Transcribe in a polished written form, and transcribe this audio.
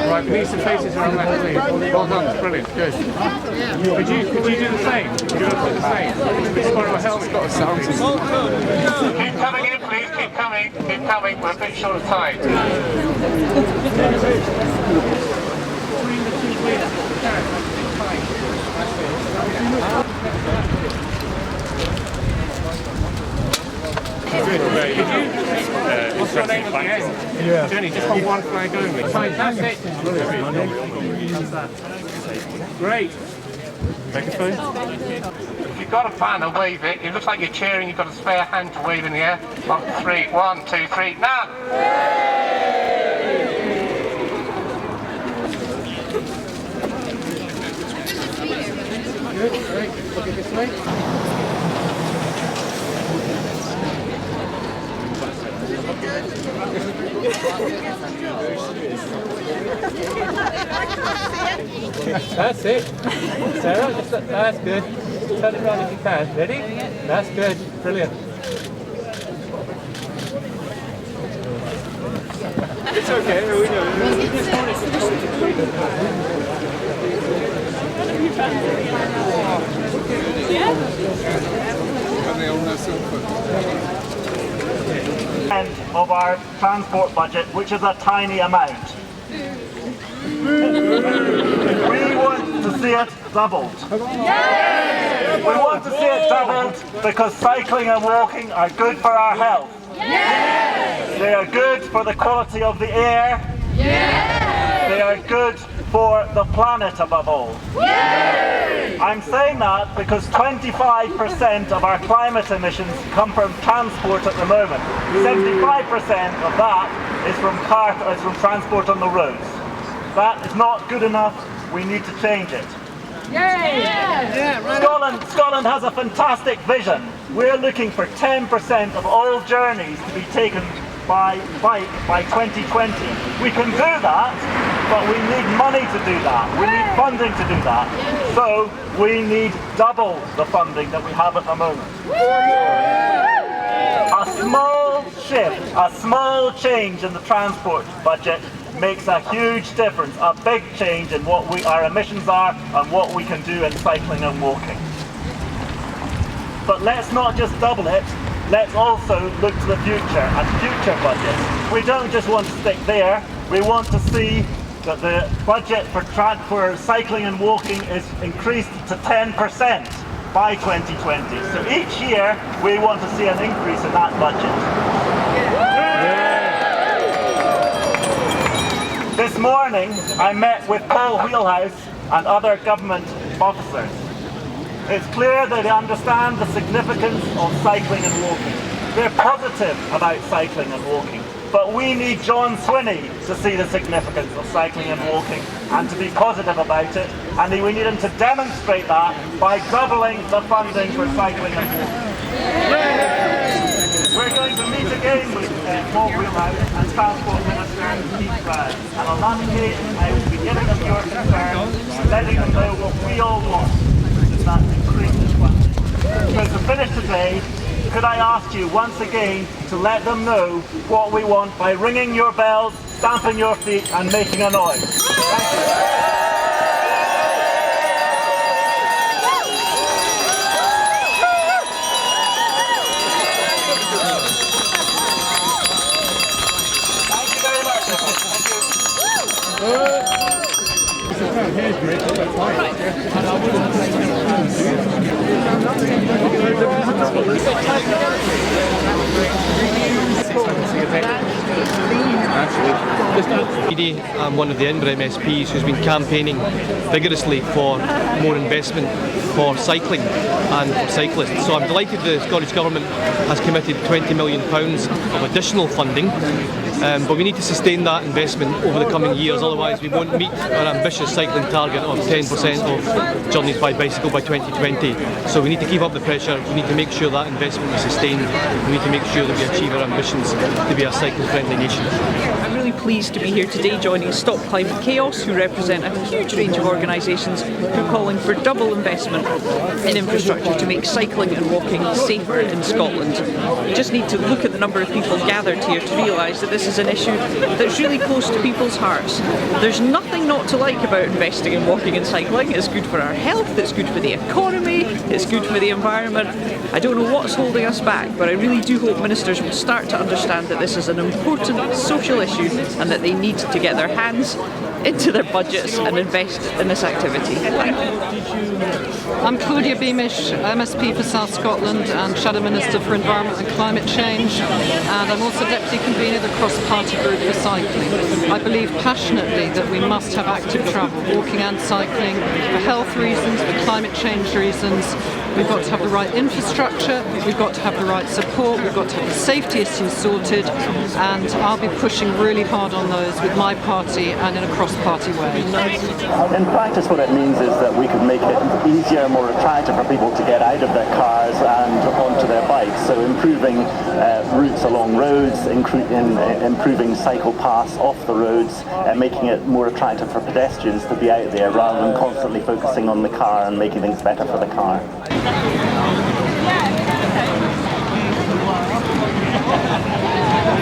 Right, knees and faces around that, please. Well done, brilliant, good. Could you do the same? Could you do the same? This one of my health's got a sound system. Keep coming in, please, keep coming, we're a bit short of time. Good, what's your name again? Yeah. Jenny, just hold one flag only. That's it. Great. Microphone. If you've got a banner, wave it. It looks like you're cheering. You've got a spare hand to wave in the air. On three. 1, 2, 3. Now. Good. Great. Look at this way. That's it. Sarah, that's good. Turn it around if you can. Ready? That's good. Brilliant. It's okay. We know. Of our transport budget, which is a tiny amount. We want to see it doubled. Yes! We want to see it doubled because cycling and walking are good for our health. Yes! They are good for the quality of the air. Yes! They are good for the planet above all. Yay! I'm saying that because 25% of our climate emissions come from transport at the moment. 75% of that is from transport on the roads. That is not good enough. We need to change it. Yay! Yeah, right. Scotland has a fantastic vision. We're looking for 10% of all journeys to be taken by bike by 2020. We can do that, but we need money to do that. We need funding to do that. So we need double the funding that we have at the moment. A small shift, a small change in the transport budget makes a huge difference, a big change in what our emissions are and what we can do in cycling and walking. But let's not just double it, let's also look to the future and future budgets. We don't just want to stick there, we want to see that the budget for cycling and walking is increased to 10% by 2020. So each year we want to see an increase in that budget. This morning I met with Paul Wheelhouse and other government officers. It's clear that they understand the significance of cycling and walking. They're positive about cycling and walking. But we need John Swinney to see the significance of cycling and walking and to be positive about it. And we need him to demonstrate that by doubling the funding for cycling and walking. We're going to meet again with Paul Wheelhouse and Transport Minister Keith Brown. And on that occasion, I will be giving them your concerns, letting them know what we all want, which is that increased funding. So to finish today, could I ask you once again to let them know what we want by ringing your bells, stamping your feet and making a noise. Thank you. Actually. I'm one of the Edinburgh MSPs who's been campaigning vigorously for more investment for cycling and for cyclists. So I'm delighted the Scottish Government has committed £20 million of additional funding, but we need to sustain that investment over the coming years, otherwise we won't meet our ambitious cycling target of 10% of journeys by bicycle by 2020. So we need to keep up the pressure, we need to make sure that investment is sustained, we need to make sure that we achieve our ambitions to be a cycling-friendly nation. I'm really pleased to be here today joining Stop Climate Chaos, who represent a huge range of organisations who are calling for double investment in infrastructure to make cycling and walking safer in Scotland. You just need to look at the number of people gathered here to realise that this is an issue that's really close to people's hearts. There's nothing not to like about investing in walking and cycling. It's good for our health, it's good for the economy, it's good for the environment. I don't know what's holding us back, but I really do hope ministers will start to understand that this is an important social issue and that they need to get their hands into their budgets and invest in this activity. Thank you. I'm Claudia Beamish, MSP for South Scotland and Shadow Minister for Environment and Climate Change, and I'm also Deputy Convener of the Cross-Party Group for Cycling. I believe passionately that we must have active travel, walking and cycling, for health reasons, for climate change reasons. We've got to have the right infrastructure, we've got to have the right support, we've got to have the safety issues sorted, and I'll be pushing really hard on those with my party and in a cross-party way. In practice, what it means is that we could make it easier, more attractive for people to get out of their cars and onto their bikes. So improving routes along roads, improving cycle paths off the roads, and making it more attractive for pedestrians to be out there rather than constantly focusing on the car and making things better for the car. Yeah, okay.